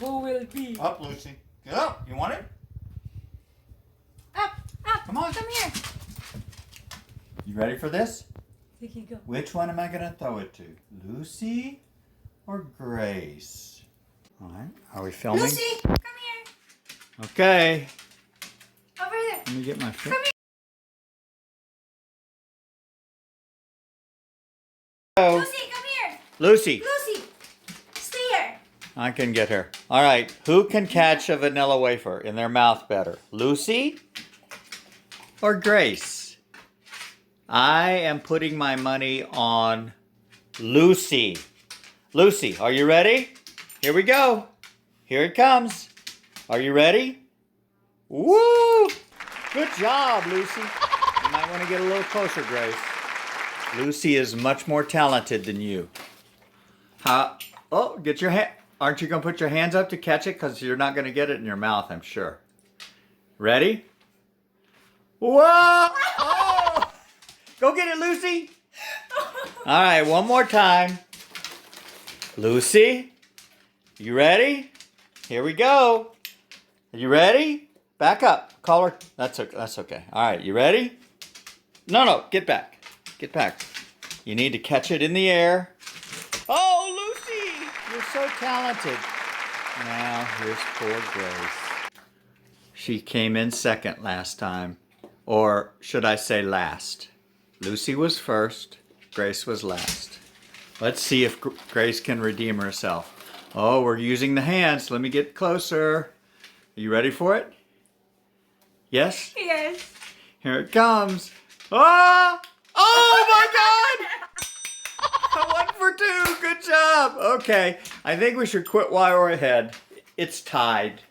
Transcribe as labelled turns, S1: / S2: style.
S1: Who will be?
S2: Up, Lucy. Get up. You want it?
S1: Up, up.
S2: Come on.
S1: Come here.
S2: You ready for this?
S1: Here you go.
S2: Which one am I going to throw it to? Lucy or Grace? All right. Are we filming?
S1: Lucy, come here.
S2: Okay.
S1: Over there.
S2: Let me get my finger.
S1: Come here. Lucy, come here.
S2: Lucy.
S1: Lucy, stay here.
S2: I can get her. All right. Who can catch a vanilla wafer in their mouth better? Lucy or Grace? I am putting my money on Lucy. Lucy, are you ready? Here we go. Here it comes. Are you ready? Woo! Good job, Lucy. You might want to get a little closer, Grace. Lucy is much more talented than you. Oh, get your hand. Aren't you going to put your hands up to catch it? Because you're not going to get it in your mouth, I'm sure. Ready? Whoa! Oh! Go get it, Lucy. All right, one more time. Lucy, you ready? Here we go. Are you ready? Back up. Call her. That's okay. All right, you ready? No, get back. Get back. You need to catch it in the air. Oh, Lucy, you're so talented. Now, here's poor Grace. She came in second last time. Or should I say last? Lucy was first. Grace was last. Let's see if Grace can redeem herself. Oh, we're using the hands. Let me get closer. Are you ready for it? Yes?
S1: Yes.
S2: Here it comes. Ah! Oh my God! 1 for 2. Good job. Okay. I think we should quit while we're ahead. It's tied.